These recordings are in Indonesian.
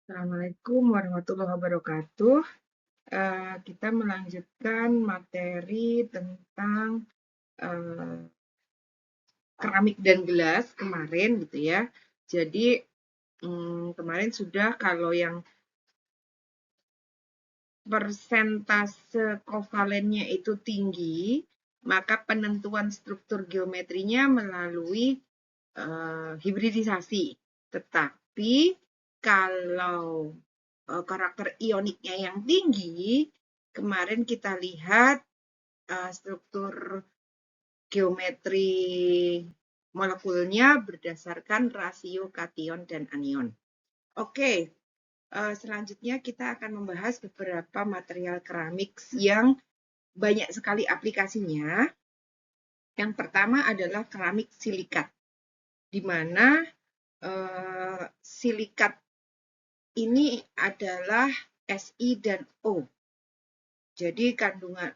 Assalamualaikum warahmatullahi wabarakatuh. Kita melanjutkan materi tentang keramik dan gelas kemarin gitu ya. Jadi kemarin sudah kalau yang persentase kovalennya itu tinggi, maka penentuan struktur geometrinya melalui hibridisasi. Tetapi kalau karakter ioniknya yang tinggi, kemarin kita lihat struktur geometri molekulnya berdasarkan rasio kation dan anion. Oke, selanjutnya kita akan membahas beberapa material keramik yang banyak sekali aplikasinya. Yang pertama adalah keramik silikat, di mana silikat ini adalah Si dan O. Jadi kandungan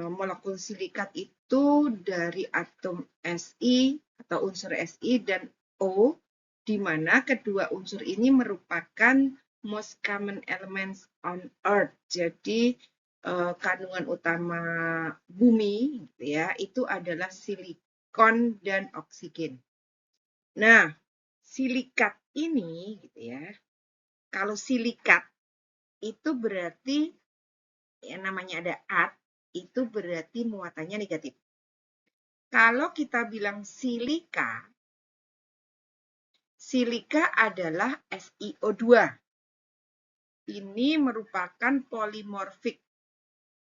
molekul silikat itu dari atom Si atau unsur Si dan O, di mana kedua unsur ini merupakan most common elements on Earth. Jadi kandungan utama bumi gitu ya, itu adalah silikon dan oksigen. Nah, silikat ini gitu ya. Kalau silikat itu berarti yang namanya ada at, itu berarti muatannya negatif. Kalau kita bilang silika, silika adalah SiO2. Ini merupakan polimorfik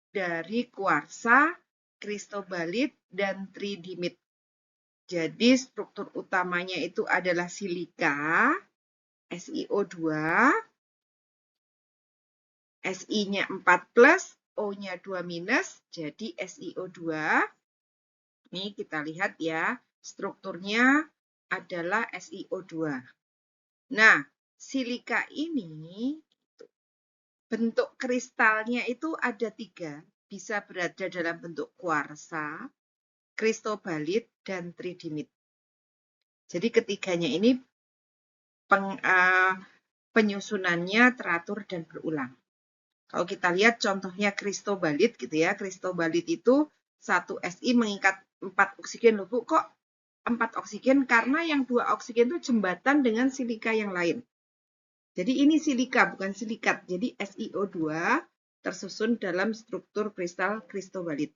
dari kuarsa, kristobalit, dan tridimit. Jadi struktur utamanya itu adalah silika, SiO2, Si-nya 4+, O-nya 2-, jadi SiO2. Ini kita lihat ya, strukturnya adalah SiO2. Nah, silika ini bentuk kristalnya itu ada 3, bisa berada dalam bentuk kuarsa, kristobalit, dan tridimit. Jadi ketiganya ini penyusunannya teratur dan berulang. Kalau kita lihat contohnya kristobalit gitu ya, kristobalit itu satu Si mengikat 4 oksigen. Loh Bu, kok 4 oksigen? Karena yang 2 oksigen itu jembatan dengan silika yang lain. Jadi ini silika, bukan silikat. Jadi SiO2 tersusun dalam struktur kristal kristobalit.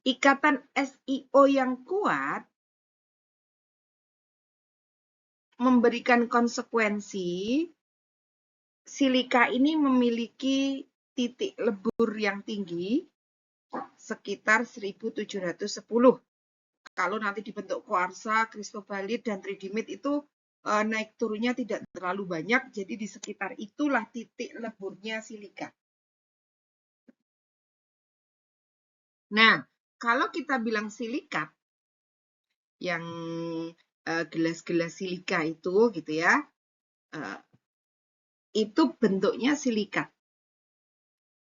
Ikatan SiO yang kuat memberikan konsekuensi silika ini memiliki titik lebur yang tinggi, sekitar 1710. Kalau nanti dibentuk kuarsa, kristobalit, dan tridimit itu naik turunnya tidak terlalu banyak, jadi di sekitar itulah titik leburnya silika. Nah, kalau kita bilang silikat, yang gelas-gelas silika itu gitu ya, itu bentuknya silikat.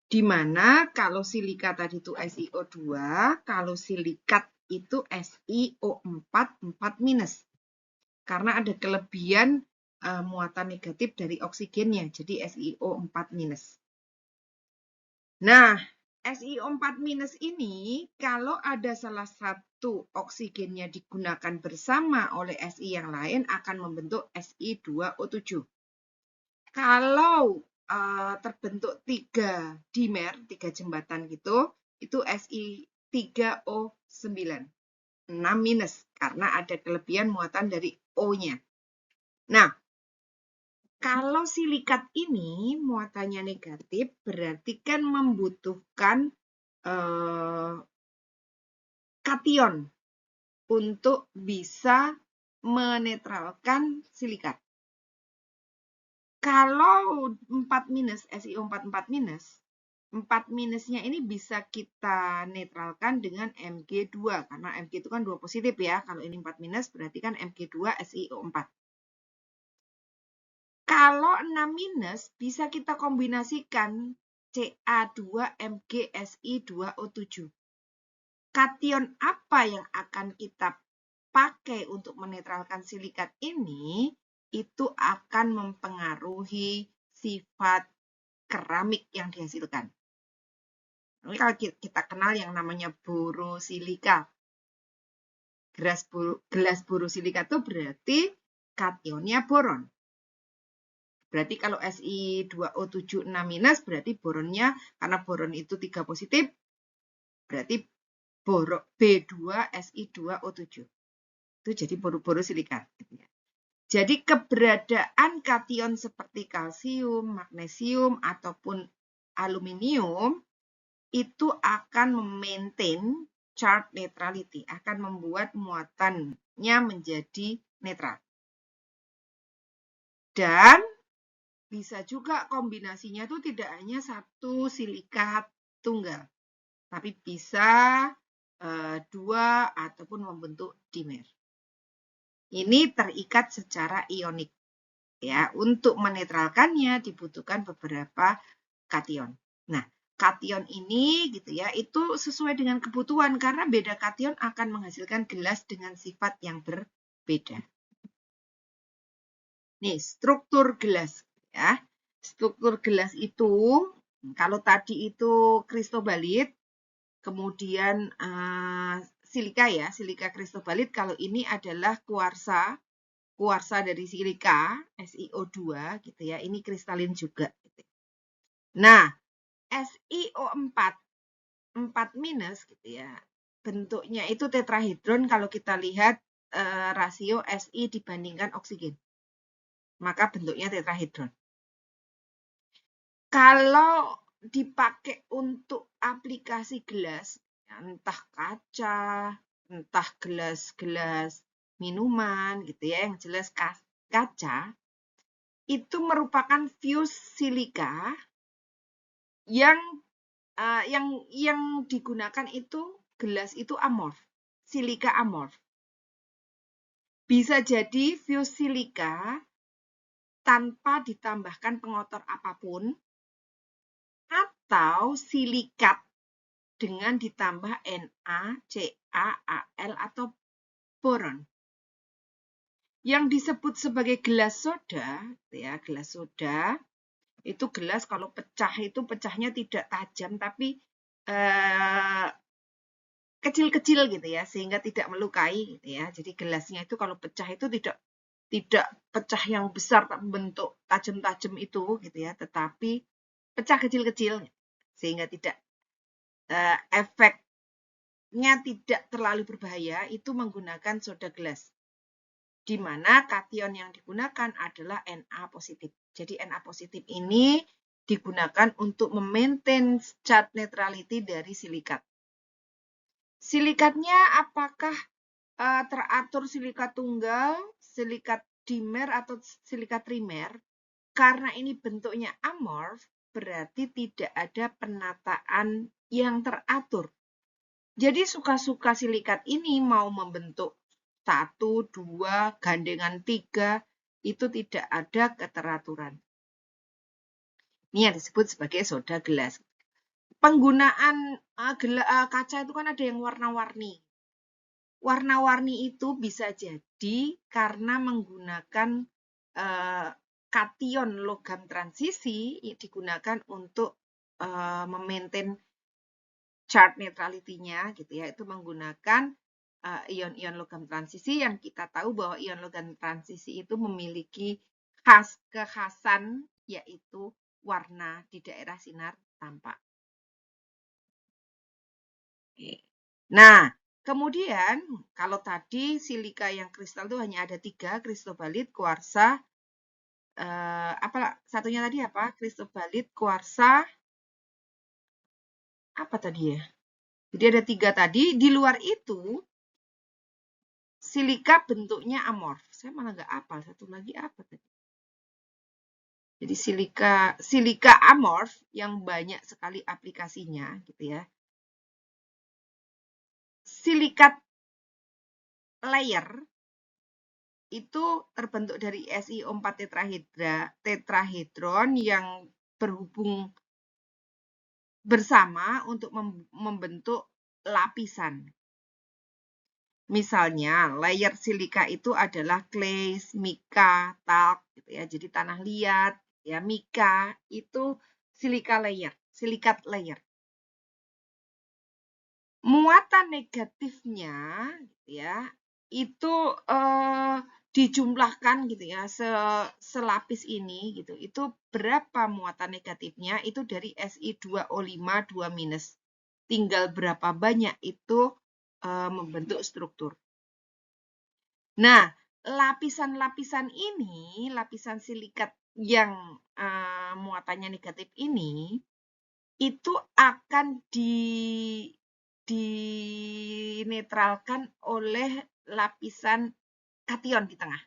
Di mana kalau silika tadi itu SiO2, kalau silikat itu SiO4 4-. Karena ada kelebihan muatan negatif dari oksigennya, jadi SiO4-. Nah, SiO4- ini kalau ada salah satu oksigennya digunakan bersama oleh Si yang lain akan membentuk Si2O7. Kalau terbentuk 3 dimer, 3 jembatan gitu, itu Si3O9. 6- karena ada kelebihan muatan dari O-nya. Nah, kalau silikat ini muatannya negatif, berarti kan membutuhkan kation untuk bisa menetralkan silikat. Kalau 4-, SiO4 4-, 4-nya ini bisa kita netralkan dengan Mg2, karena Mg itu kan 2 positif ya. Kalau ini 4- berarti kan Mg2 SiO4. Kalau 6- bisa kita kombinasikan Ca2MgSi2O7. Kation apa yang akan kita pakai untuk menetralkan silikat ini? itu akan mempengaruhi sifat keramik yang dihasilkan. Ini kalau kita kenal yang namanya borosilika. Gelas borosilika itu berarti kationnya boron. Berarti kalau Si2O76- berarti boronnya, karena boron itu 3 positif, berarti B2Si2O7. Itu jadi borosilika. Jadi keberadaan kation seperti kalsium, magnesium, ataupun aluminium itu akan memaintain charge neutrality, akan membuat muatannya menjadi netral. Dan bisa juga kombinasinya itu tidak hanya satu silika tunggal, tapi bisa 2 ataupun membentuk dimer. Ini terikat secara ionik. Ya, untuk menetralkannya dibutuhkan beberapa kation. Nah, kation ini gitu ya, itu sesuai dengan kebutuhan karena beda kation akan menghasilkan gelas dengan sifat yang berbeda. Nih, struktur gelas ya. Struktur gelas itu kalau tadi itu kristobalit, kemudian silika ya, silika kristobalit. Kalau ini adalah kuarsa dari silika, SiO2 gitu ya. Ini kristalin juga. Nah, SiO4 4- gitu ya. Bentuknya itu tetrahedron kalau kita lihat rasio Si dibandingkan oksigen. Maka bentuknya tetrahedron. Kalau dipakai untuk aplikasi gelas, entah kaca, entah gelas-gelas minuman gitu ya, yang jelas kaca, itu merupakan fuse silika yang digunakan itu gelas itu amorf, silika amorf. Bisa jadi fuse silika tanpa ditambahkan pengotor apapun, atau silikat dengan ditambah NaCaAl atau boron. Yang disebut sebagai gelas soda, ya gelas soda, itu gelas kalau pecah itu pecahnya tidak tajam tapi kecil-kecil gitu ya, sehingga tidak melukai gitu ya. Jadi gelasnya itu kalau pecah itu tidak pecah yang besar bentuk tajam-tajam itu gitu ya, tetapi pecah kecil-kecil sehingga tidak efeknya tidak terlalu berbahaya. Itu menggunakan soda gelas, di mana kation yang digunakan adalah Na positif. Jadi Na positif ini digunakan untuk memaintain charge neutrality dari silikat. Silikatnya apakah teratur silikat tunggal, silikat dimer, atau silikat trimer? Karena ini bentuknya amorf, berarti tidak ada penataan yang teratur. Jadi suka-suka silikat ini mau membentuk 1, 2, gandengan 3, itu tidak ada keteraturan. Ini yang disebut sebagai soda gelas. Penggunaan kaca itu kan ada yang warna-warni. Warna-warni itu bisa jadi karena menggunakan kation logam transisi digunakan untuk memaintain charge neutrality-nya gitu ya. Itu menggunakan ion-ion logam transisi yang kita tahu bahwa ion logam transisi itu memiliki kekhasan yaitu warna di daerah sinar tampak. Nah, kemudian kalau tadi silika yang kristal itu hanya ada 3, kristobalit, kuarsa, apa satunya tadi apa? Kristobalit, kuarsa, apa tadi ya? Jadi ada 3 tadi. Di luar itu silika bentuknya amorf. Saya malah nggak hafal. Satu lagi apa tadi? Jadi silika amorf yang banyak sekali aplikasinya gitu ya. Silikat layer itu terbentuk dari SiO4 tetrahedron yang berhubung bersama untuk membentuk lapisan. Misalnya, layer silika itu adalah clay, mica, talc, gitu ya. Jadi tanah liat, ya, mica itu silika layer, silikat layer. Muatan negatifnya, gitu ya, itu dijumlahkan gitu ya, selapis ini gitu. Itu berapa muatan negatifnya? Itu dari Si2O5 2-. Tinggal berapa banyak itu membentuk struktur. Nah, lapisan-lapisan ini, lapisan silikat yang muatannya negatif ini, itu akan dinetralkan oleh lapisan kation di tengah.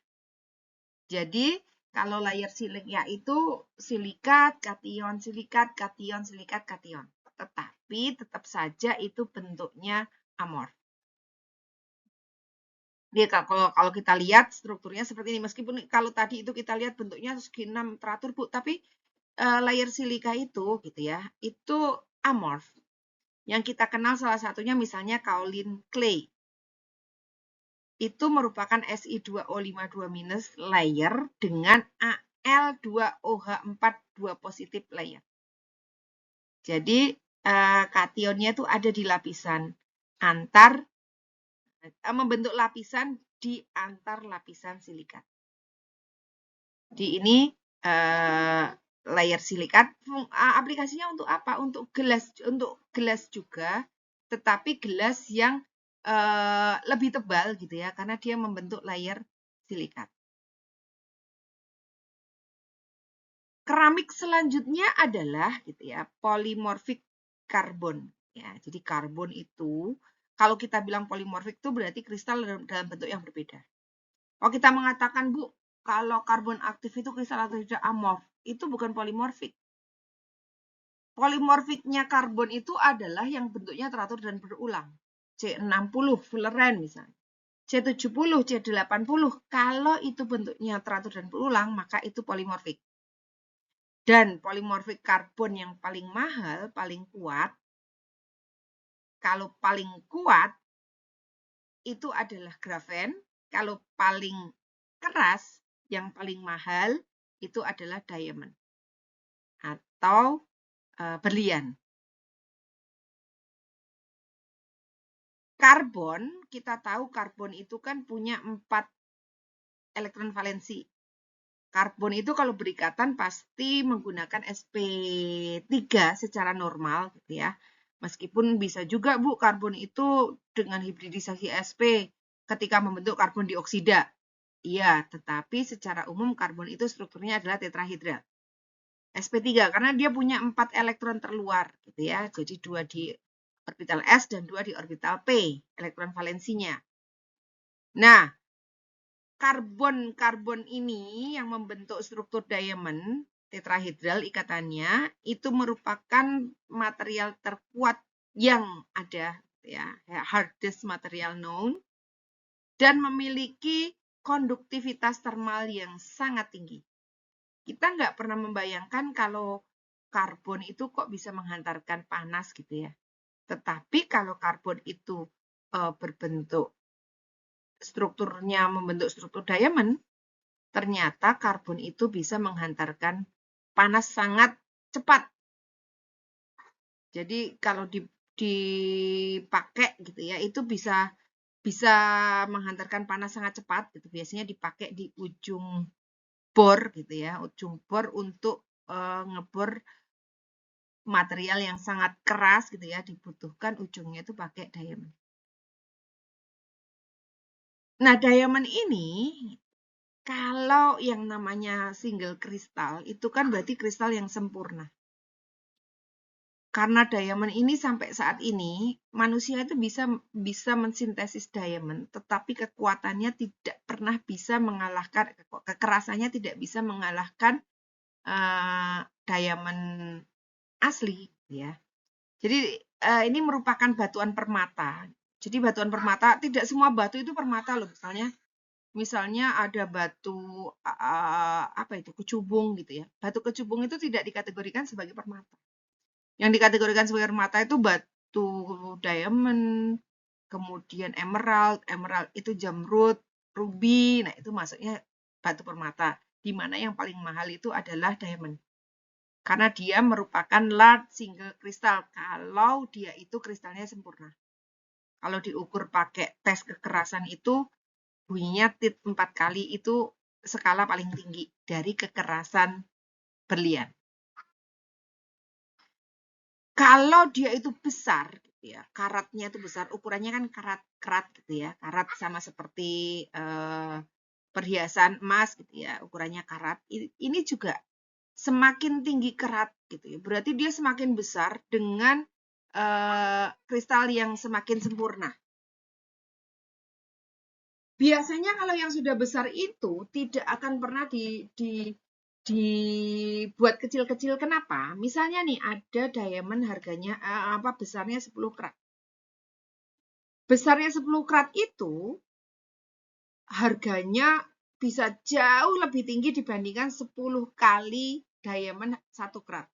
Jadi, kalau layer silika itu silikat, kation, silikat, kation, silikat, kation. Tetapi tetap saja itu bentuknya amorf. Dia kalau kita lihat strukturnya seperti ini, meskipun kalau tadi itu kita lihat bentuknya segi 6 teratur, Bu, tapi layer silika itu gitu ya, itu amorf. Yang kita kenal salah satunya misalnya kaolin clay. Itu merupakan Si2O5 2- layer dengan Al2OH4 2 positif layer. Jadi kationnya itu ada di lapisan antar, membentuk lapisan di antar lapisan silikat. Di ini layer silikat, aplikasinya untuk apa? Untuk gelas juga, tetapi gelas yang lebih tebal gitu ya, karena dia membentuk layer silikat. Keramik selanjutnya adalah gitu ya, polymorphic karbon ya. Jadi karbon itu kalau kita bilang polimorfik itu berarti kristal dalam bentuk yang berbeda. Kalau kita mengatakan, Bu, kalau karbon aktif itu kristal atau tidak amorf, itu bukan polimorfik. Polimorfiknya karbon itu adalah yang bentuknya teratur dan berulang. C60 fullerene misalnya. C70, C80, kalau itu bentuknya teratur dan berulang, maka itu polimorfik. Dan polimorfik karbon yang paling mahal, paling kuat, kalau paling kuat itu adalah grafen, kalau paling keras, yang paling mahal, itu adalah diamond atau berlian. Karbon, kita tahu karbon itu kan punya 4 elektron valensi. Karbon itu kalau berikatan pasti menggunakan sp3 secara normal gitu ya. Meskipun bisa juga, Bu, karbon itu dengan hibridisasi sp ketika membentuk karbon dioksida. Iya, tetapi secara umum karbon itu strukturnya adalah tetrahedral. sp3 karena dia punya 4 elektron terluar gitu ya. Jadi 2 di orbital s dan 2 di orbital p elektron valensinya. Nah, karbon-karbon ini yang membentuk struktur diamond tetrahedral ikatannya itu merupakan material terkuat yang ada ya, hardest material known, dan memiliki konduktivitas termal yang sangat tinggi. Kita nggak pernah membayangkan kalau karbon itu kok bisa menghantarkan panas gitu ya. Tetapi kalau karbon itu berbentuk strukturnya membentuk struktur diamond, ternyata karbon itu bisa menghantarkan panas sangat cepat. Jadi kalau dipakai gitu ya, itu bisa menghantarkan panas sangat cepat gitu. Biasanya dipakai di ujung bor gitu ya, ujung bor untuk ngebor material yang sangat keras gitu ya, dibutuhkan ujungnya itu pakai diamond. Nah, diamond ini kalau yang namanya single kristal itu kan berarti kristal yang sempurna. Karena diamond ini sampai saat ini manusia itu bisa mensintesis diamond, tetapi kekuatannya tidak pernah bisa mengalahkan, kekerasannya tidak bisa mengalahkan diamond asli ya. Jadi ini merupakan batuan permata. Jadi batuan permata, tidak semua batu itu permata loh. Misalnya ada batu apa itu, kecubung gitu ya. Batu kecubung itu tidak dikategorikan sebagai permata. Yang dikategorikan sebagai permata itu batu diamond, kemudian emerald itu jamrud, ruby, nah itu masuknya batu permata. Di mana yang paling mahal itu adalah diamond. Karena dia merupakan large single kristal kalau dia itu kristalnya sempurna. Kalau diukur pakai tes kekerasan itu bunyinya tit 4 kali, itu skala paling tinggi dari kekerasan berlian. Kalau dia itu besar, gitu ya, karatnya itu besar, ukurannya kan karat gitu ya, karat sama seperti perhiasan emas gitu ya, ukurannya karat. Ini juga semakin tinggi karat gitu ya, berarti dia semakin besar dengan kristal yang semakin sempurna. Biasanya kalau yang sudah besar itu tidak akan pernah dibuat kecil-kecil. Kenapa? Misalnya nih ada diamond harganya besarnya 10 karat. Besarnya 10 karat itu harganya bisa jauh lebih tinggi dibandingkan 10 kali diamond 1 karat.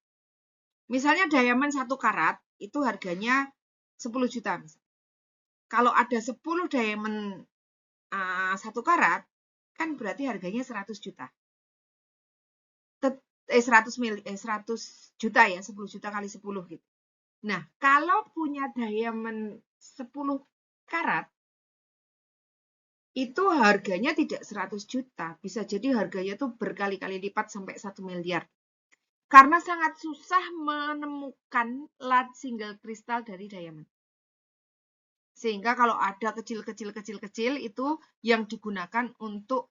Misalnya diamond 1 karat itu harganya 10 juta. Kalau ada 10 diamond 1 karat, kan berarti harganya 100 juta. 100 juta ya, 10 juta kali 10 gitu. Nah, kalau punya diamond 10 karat, itu harganya tidak 100 juta. Bisa jadi harganya tuh berkali-kali lipat sampai 1 miliar. Karena sangat susah menemukan large single crystal dari diamond. Sehingga kalau ada kecil-kecil itu yang digunakan untuk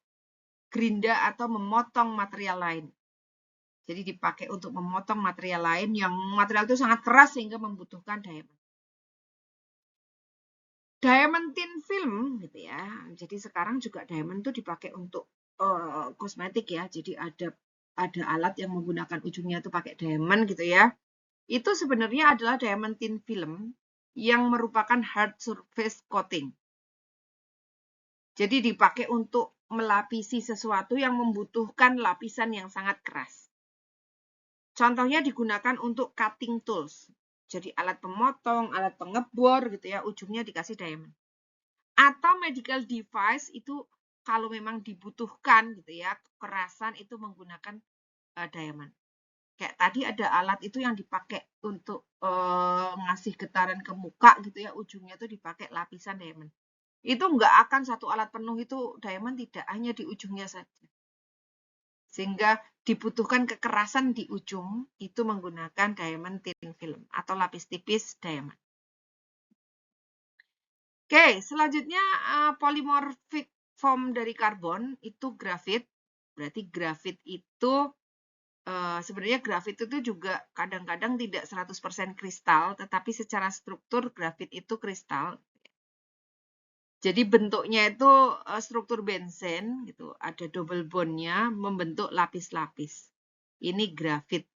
gerinda atau memotong material lain. Jadi dipakai untuk memotong material lain yang material itu sangat keras sehingga membutuhkan diamond. Diamond thin film gitu ya. Jadi sekarang juga diamond itu dipakai untuk kosmetik ya. Jadi ada alat yang menggunakan ujungnya itu pakai diamond gitu ya. Itu sebenarnya adalah diamond thin film yang merupakan hard surface coating. Jadi dipakai untuk melapisi sesuatu yang membutuhkan lapisan yang sangat keras. Contohnya digunakan untuk cutting tools. Jadi alat pemotong, alat pengebor gitu ya, ujungnya dikasih diamond. Atau medical device itu kalau memang dibutuhkan gitu ya, kekerasan itu menggunakan diamond. Kayak tadi ada alat itu yang dipakai untuk ngasih getaran ke muka gitu ya, ujungnya itu dipakai lapisan diamond. Itu nggak akan satu alat penuh itu diamond, tidak, hanya di ujungnya saja. Sehingga dibutuhkan kekerasan di ujung itu menggunakan diamond thin film atau lapis tipis diamond. Oke, selanjutnya polymorphic form dari karbon itu grafit. Berarti grafit itu sebenarnya grafit itu juga kadang-kadang tidak 100% kristal, tetapi secara struktur grafit itu kristal. Jadi bentuknya itu struktur benzen gitu, ada double bondnya membentuk lapis-lapis. Ini grafit.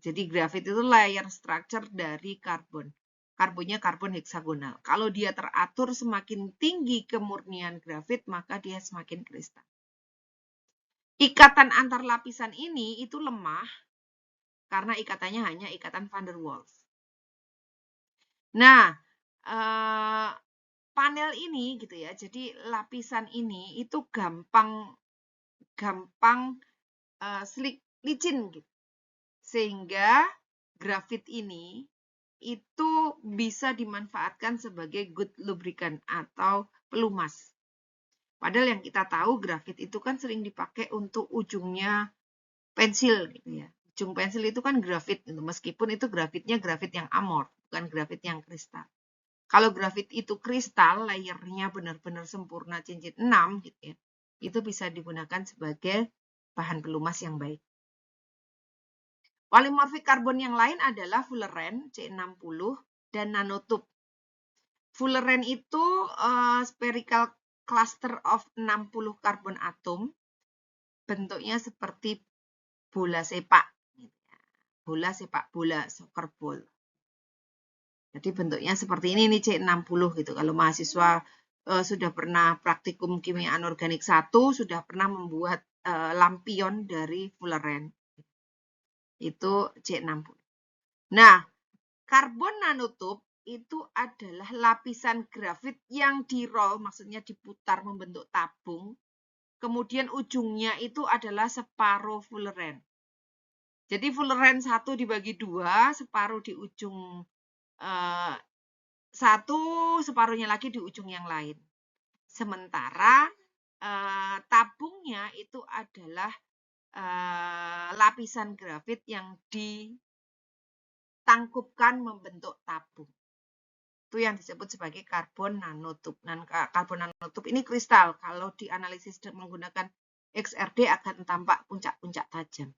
Jadi grafit itu layer structure dari karbon. Karbonnya karbon heksagonal. Kalau dia teratur semakin tinggi kemurnian grafit, maka dia semakin kristal. Ikatan antar lapisan ini itu lemah karena ikatannya hanya ikatan van der Waals. Nah, panel ini gitu ya. Jadi lapisan ini itu gampang licin gitu. Sehingga grafit ini itu bisa dimanfaatkan sebagai good lubricant atau pelumas. Padahal yang kita tahu grafit itu kan sering dipakai untuk ujungnya pensil gitu ya. Ujung pensil itu kan grafit gitu. Meskipun itu grafitnya grafit yang amorf, bukan grafit yang kristal. Kalau grafit itu kristal, layernya benar-benar sempurna cincin 6 gitu ya. Itu bisa digunakan sebagai bahan pelumas yang baik. Polymorphic karbon yang lain adalah fullerene C60 dan nanotube. Fullerene itu spherical cluster of 60 karbon atom. Bentuknya seperti bola sepak. Bola sepak bola, soccer ball. Jadi bentuknya seperti ini nih C60 gitu. Kalau mahasiswa sudah pernah praktikum kimia anorganik 1, sudah pernah membuat lampion dari fullerene. Itu C60. Nah, karbon nanotube itu adalah lapisan grafit yang di-roll, maksudnya diputar membentuk tabung. Kemudian ujungnya itu adalah separuh fullerene. Jadi fullerene 1 dibagi 2, separuh di ujung satu, separuhnya lagi di ujung yang lain. Sementara tabungnya itu adalah lapisan grafit yang ditangkupkan membentuk tabung. Itu yang disebut sebagai karbon nanotube. Dan karbon nanotube ini kristal. Kalau dianalisis menggunakan XRD akan tampak puncak-puncak tajam.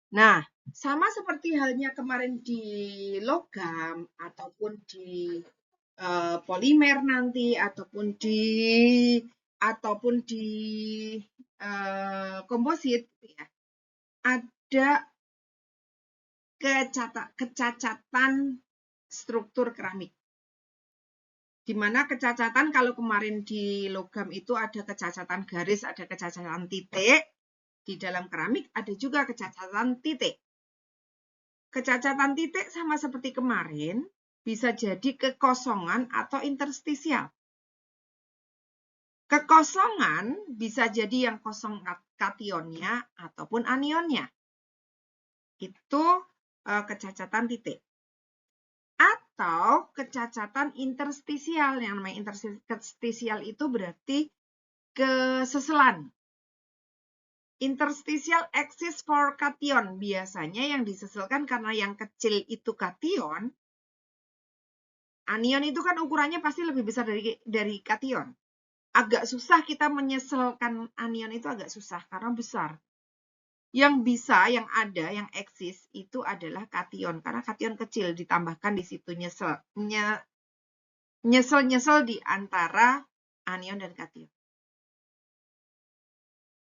Nah, sama seperti halnya kemarin di logam ataupun di polimer nanti ataupun di komposit, ya, ada kecacatan struktur keramik. Di mana kecacatan kalau kemarin di logam itu ada kecacatan garis, ada kecacatan titik. Di dalam keramik ada juga kecacatan titik. Kecacatan titik sama seperti kemarin, bisa jadi kekosongan atau interstisial. Kekosongan bisa jadi yang kosong kationnya ataupun anionnya. Itu kecacatan titik. Atau kecacatan interstisial. Yang namanya interstisial itu berarti keseselan. Interstitial exists for cation. Biasanya yang diseselkan karena yang kecil itu kation. Anion itu kan ukurannya pasti lebih besar dari kation. Agak susah kita menyeselkan anion itu agak susah karena besar. Yang bisa, yang ada, yang eksis itu adalah kation. Karena kation kecil ditambahkan di situ nyesel di antara anion dan kation.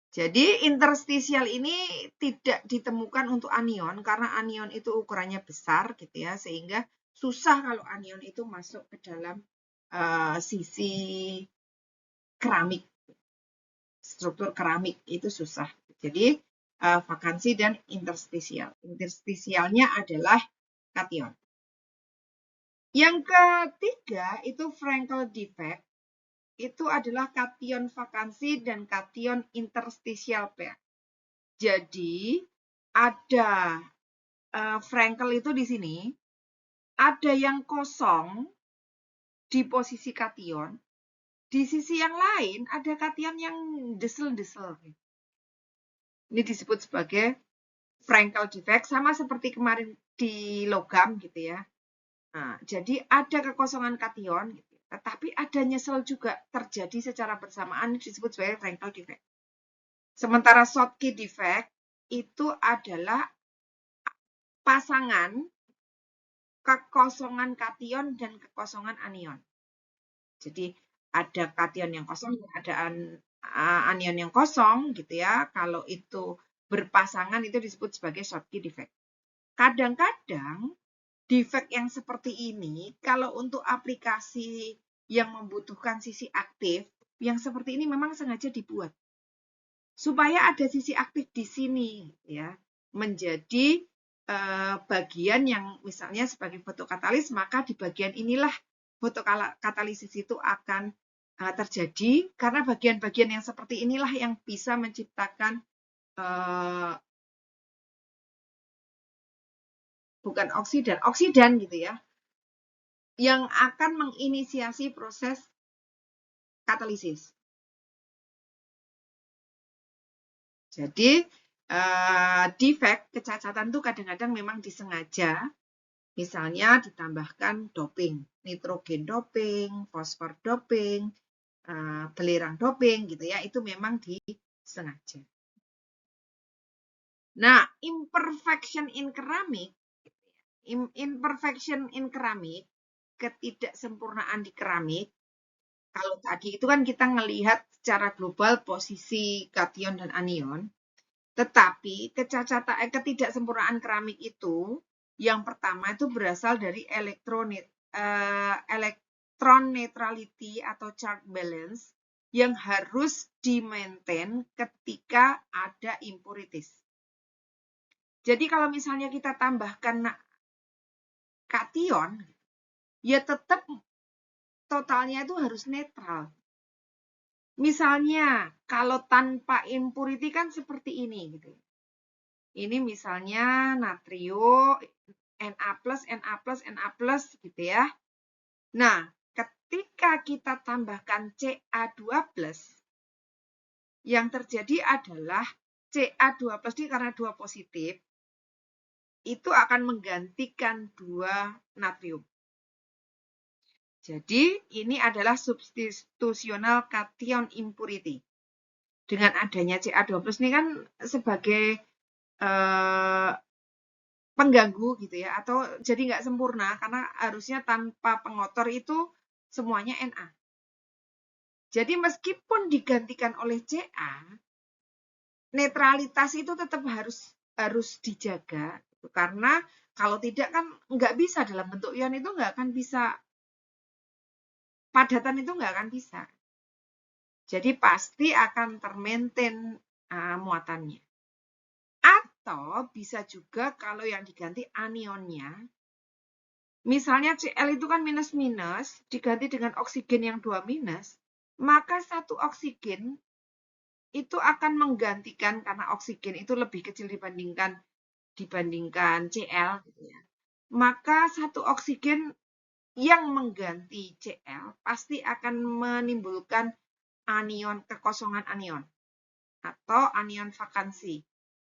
Jadi interstisial ini tidak ditemukan untuk anion karena anion itu ukurannya besar gitu ya, sehingga susah kalau anion itu masuk ke dalam sisi keramik. Struktur keramik itu susah. Jadi vakansi dan interstisial. Interstisialnya adalah kation. Yang ketiga itu Frankel defect. Itu adalah kation vakansi dan kation interstisial pair. Jadi ada Frankel itu di sini, ada yang kosong di posisi kation, di sisi yang lain ada kation yang desel-desel. Ini disebut sebagai Frankel defect, sama seperti kemarin di logam gitu ya. Nah, jadi ada kekosongan kation, gitu, tetapi ada nyesel juga terjadi secara bersamaan, disebut sebagai Frankel defect. Sementara Schottky defect itu adalah pasangan kekosongan kation dan kekosongan anion. Jadi ada kation yang kosong, ada anion yang kosong gitu ya. Kalau itu berpasangan itu disebut sebagai Schottky defect. Kadang-kadang defect yang seperti ini kalau untuk aplikasi yang membutuhkan sisi aktif, yang seperti ini memang sengaja dibuat supaya ada sisi aktif di sini ya, menjadi bagian yang misalnya sebagai fotokatalis, maka di bagian inilah fotokatalisis itu akan terjadi karena bagian-bagian yang seperti inilah yang bisa menciptakan bukan oksidan gitu ya, yang akan menginisiasi proses katalisis. Jadi defect, kecacatan itu kadang-kadang memang disengaja, misalnya ditambahkan doping, nitrogen doping, fosfor doping, belerang doping gitu ya, itu memang disengaja. Nah, imperfection in keramik, ketidaksempurnaan di keramik, kalau tadi itu kan kita ngelihat secara global posisi kation dan anion, tetapi ketidaksempurnaan keramik itu yang pertama itu berasal dari elektron neutrality atau charge balance yang harus di-maintain ketika ada impurities. Jadi kalau misalnya kita tambahkan kation, ya tetap totalnya itu harus netral. Misalnya, kalau tanpa impurity kan seperti ini gitu. Ini misalnya natrio, Na+, Na+, gitu ya. Nah, ketika kita tambahkan Ca2+, yang terjadi adalah Ca2+ ini karena 2 positif, itu akan menggantikan 2 natrium. Jadi, ini adalah substitutional cation impurity. Dengan adanya Ca2+ ini kan sebagai pengganggu gitu ya, atau jadi nggak sempurna, karena harusnya tanpa pengotor itu semuanya Na. Jadi meskipun digantikan oleh Ca, netralitas itu tetap harus dijaga, karena kalau tidak kan nggak bisa dalam bentuk ion itu nggak akan bisa, padatan itu nggak akan bisa. Jadi pasti akan termaintain muatannya. Atau bisa juga kalau yang diganti anionnya, misalnya Cl itu kan minus-minus, diganti dengan oksigen yang 2 minus, maka satu oksigen itu akan menggantikan, karena oksigen itu lebih kecil dibandingkan Cl, gitu ya. Maka satu oksigen yang mengganti Cl pasti akan menimbulkan anion, kekosongan anion atau anion vakansi.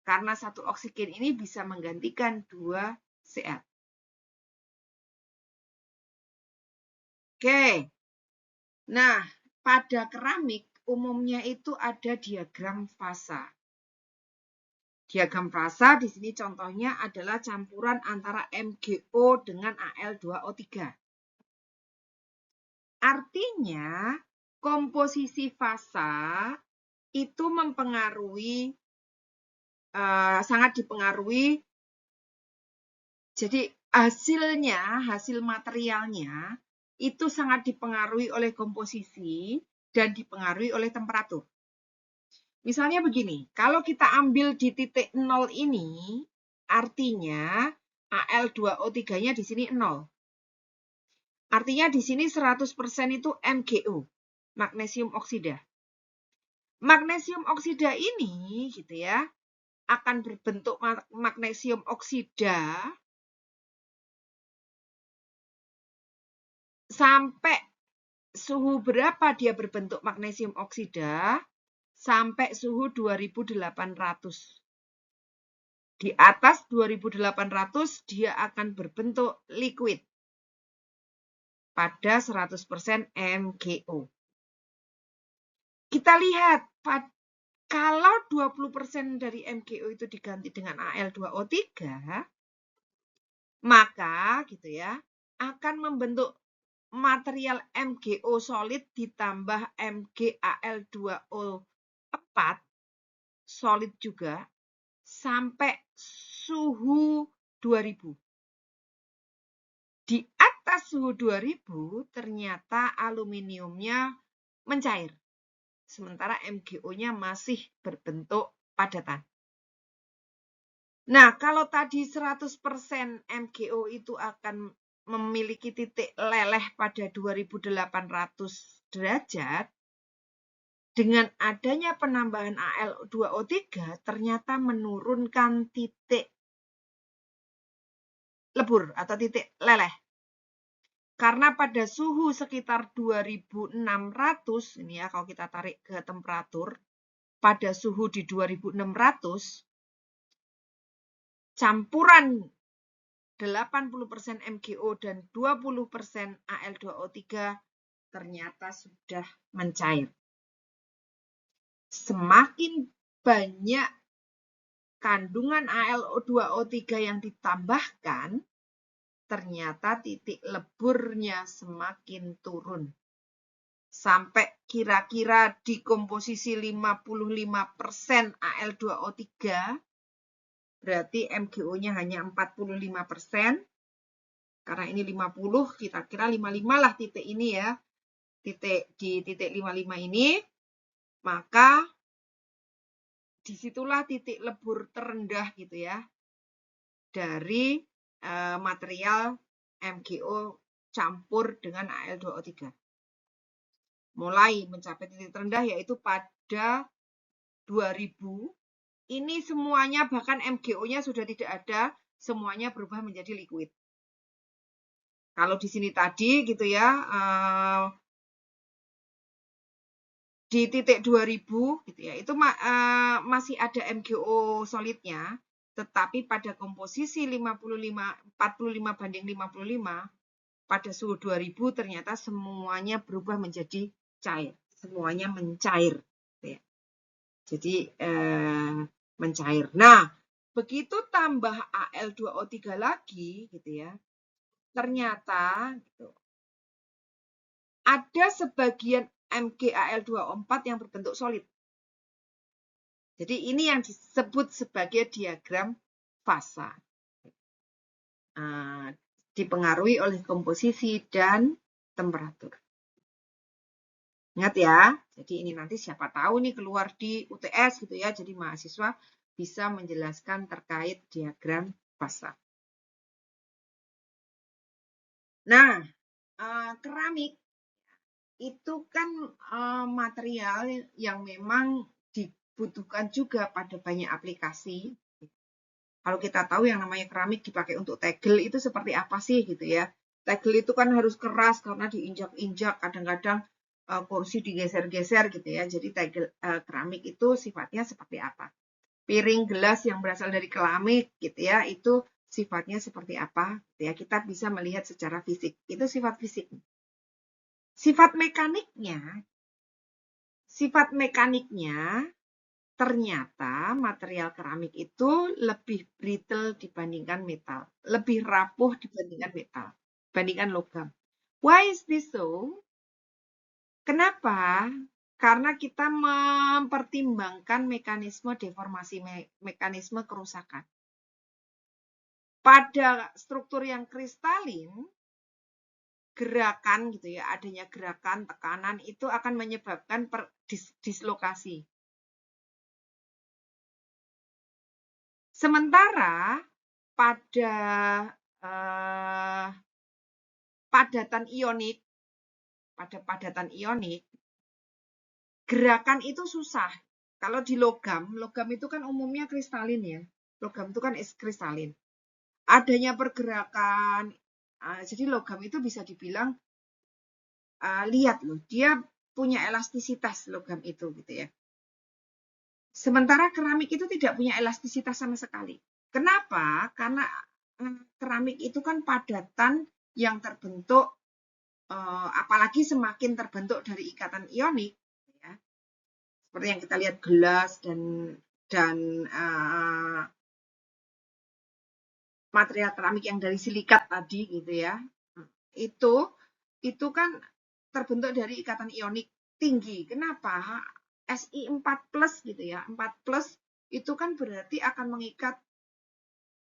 Karena satu oksigen ini bisa menggantikan 2 Cl. Oke. Nah, pada keramik umumnya itu ada diagram fasa. Diagram fasa di sini contohnya adalah campuran antara MgO dengan Al2O3. Artinya, komposisi fasa itu mempengaruhi, sangat dipengaruhi. Jadi hasil materialnya itu sangat dipengaruhi oleh komposisi dan dipengaruhi oleh temperatur. Misalnya begini, kalau kita ambil di titik 0 ini, artinya Al2O3-nya di sini 0. Artinya di sini 100% itu MgO, magnesium oksida. Magnesium oksida ini gitu ya, akan berbentuk magnesium oksida sampai suhu berapa dia berbentuk magnesium oksida? Sampai suhu 2800. Di atas 2800 dia akan berbentuk liquid pada 100% MgO. Kita lihat, kalau 20% dari MgO itu diganti dengan Al2O3, maka gitu ya, akan membentuk material MgO solid ditambah MgAl2O4 solid juga sampai suhu 2000. Di atas suhu 2000 ternyata aluminiumnya mencair. Sementara MgO-nya masih berbentuk padatan. Nah, kalau tadi 100% MgO itu akan memiliki titik leleh pada 2800 derajat, dengan adanya penambahan Al2O3 ternyata menurunkan titik lebur atau titik leleh. Karena pada suhu sekitar 2600, ini ya kalau kita tarik ke temperatur, pada suhu di 2600, campuran 80% MgO dan 20% Al2O3 ternyata sudah mencair. Semakin banyak kandungan Al2O3 yang ditambahkan, ternyata titik leburnya semakin turun. Sampai kira-kira di komposisi 55% Al2O3, berarti MgO-nya hanya 45%. Karena ini 50, kira-kira 55 lah titik ini ya. Di titik 55 ini, maka disitulah titik lebur terendah gitu ya dari material MgO campur dengan Al2O3. Mulai mencapai titik terendah yaitu pada 2000. Ini semuanya bahkan MgO-nya sudah tidak ada, semuanya berubah menjadi liquid. Kalau di sini tadi gitu ya, di titik 2000 gitu ya, itu masih ada MgO solidnya, tetapi pada komposisi 45 banding 55 pada suhu 2000 ternyata semuanya berubah menjadi cair, semuanya mencair gitu ya. Jadi mencair. Nah, begitu tambah Al2O3 lagi gitu ya, ternyata gitu, ada sebagian MgAl2O4 yang berbentuk solid. Jadi ini yang disebut sebagai diagram fasa. Dipengaruhi oleh komposisi dan temperatur. Ingat ya, jadi ini nanti siapa tahu nih keluar di UTS gitu ya, jadi mahasiswa bisa menjelaskan terkait diagram fasa. Nah, keramik itu kan material yang memang dibutuhkan juga pada banyak aplikasi. Kalau kita tahu yang namanya keramik dipakai untuk tegel itu seperti apa sih gitu ya. Tegel itu kan harus keras karena diinjak-injak, kadang-kadang kursi digeser-geser gitu ya. Jadi tegel keramik itu sifatnya seperti apa? Piring gelas yang berasal dari keramik gitu ya, itu sifatnya seperti apa? Gitu ya. Kita bisa melihat secara fisik. Itu sifat fisik. Sifat mekaniknya ternyata material keramik itu lebih brittle dibandingkan metal, lebih rapuh dibandingkan metal, dibandingkan logam. Why is this so? Kenapa? Karena kita mempertimbangkan mekanisme deformasi, mekanisme kerusakan. Pada struktur yang kristalin, gerakan gitu ya, adanya gerakan, tekanan itu akan menyebabkan dislokasi. Sementara pada padatan ionik, gerakan itu susah. Kalau di logam itu kan umumnya kristalin ya. Logam itu kan kristalin. Adanya pergerakan, jadi logam itu bisa dibilang, lihat loh, dia punya elastisitas logam itu gitu ya. Sementara keramik itu tidak punya elastisitas sama sekali. Kenapa? Karena keramik itu kan padatan yang terbentuk, apalagi semakin terbentuk dari ikatan ionik, ya. Seperti yang kita lihat gelas dan material keramik yang dari silikat tadi gitu ya, itu kan terbentuk dari ikatan ionik tinggi. Kenapa? Si4+ gitu ya, 4+ itu kan berarti akan mengikat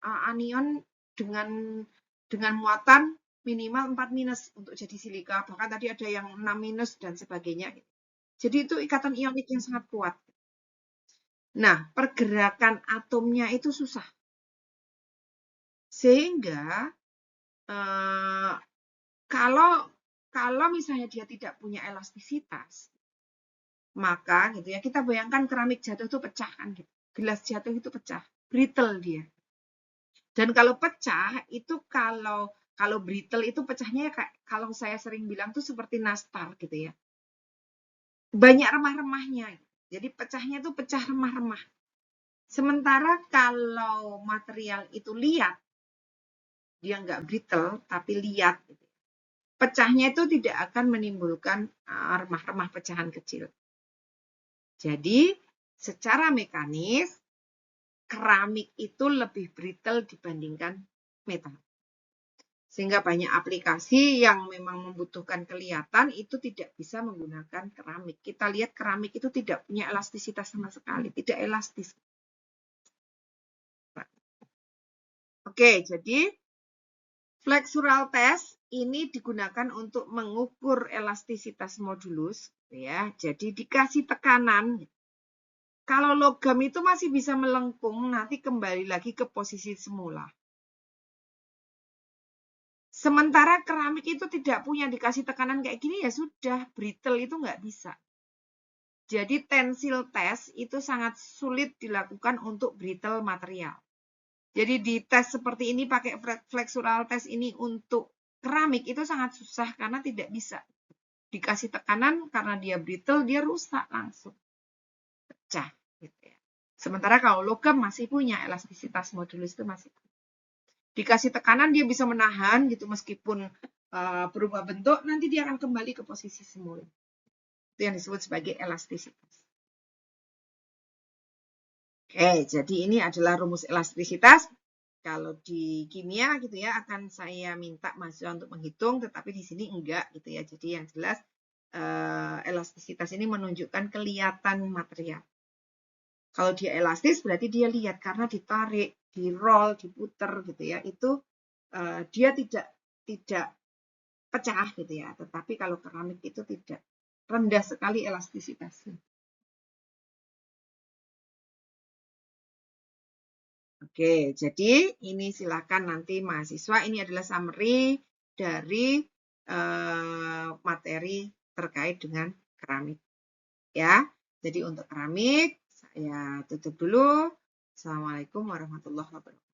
anion dengan muatan minimal 4- untuk jadi silika, bahkan tadi ada yang 6- dan sebagainya. Jadi itu ikatan ionik yang sangat kuat. Nah, pergerakan atomnya itu susah. Sehingga kalau misalnya dia tidak punya elastisitas, maka gitu ya, kita bayangkan keramik jatuh itu pecah kan gitu. Gelas jatuh itu pecah, brittle dia. Dan kalau pecah itu kalau brittle itu pecahnya kayak kalau saya sering bilang tuh seperti nastar gitu ya. Banyak remah-remahnya. Jadi pecahnya tuh pecah remah-remah. Sementara kalau material itu liat, dia nggak brittle tapi liat gitu. Pecahnya itu tidak akan menimbulkan remah-remah pecahan kecil. Jadi secara mekanis keramik itu lebih brittle dibandingkan metal. Sehingga banyak aplikasi yang memang membutuhkan kelihatan itu tidak bisa menggunakan keramik. Kita lihat keramik itu tidak punya elastisitas sama sekali, tidak elastis. Oke, jadi flexural test ini digunakan untuk mengukur elastisitas modulus, ya. Jadi dikasih tekanan. Kalau logam itu masih bisa melengkung, nanti kembali lagi ke posisi semula. Sementara keramik itu tidak punya, dikasih tekanan kayak gini ya sudah, brittle itu nggak bisa. Jadi tensil test itu sangat sulit dilakukan untuk brittle material. Jadi di tes seperti ini pakai flexural test ini untuk keramik itu sangat susah karena tidak bisa. Dikasih tekanan karena dia brittle, dia rusak langsung. Pecah gitu ya. Sementara kalau logam masih punya elastisitas modulus itu masih punya. Dikasih tekanan dia bisa menahan gitu meskipun berubah bentuk, nanti dia akan kembali ke posisi semula. Itu yang disebut sebagai elastisitas. Oke, jadi ini adalah rumus elastisitas. Kalau di kimia gitu ya akan saya minta mahasiswa untuk menghitung, tetapi di sini enggak gitu ya. Jadi yang jelas elastisitas ini menunjukkan kelihatan material. Kalau dia elastis berarti dia lihat karena ditarik, di roll, diputer gitu ya. Itu dia tidak pecah gitu ya. Tetapi kalau keramik itu tidak, rendah sekali elastisitasnya. Oke, jadi ini silakan nanti mahasiswa, ini adalah summary dari materi terkait dengan keramik. Ya, jadi untuk keramik saya tutup dulu. Assalamualaikum warahmatullahi wabarakatuh.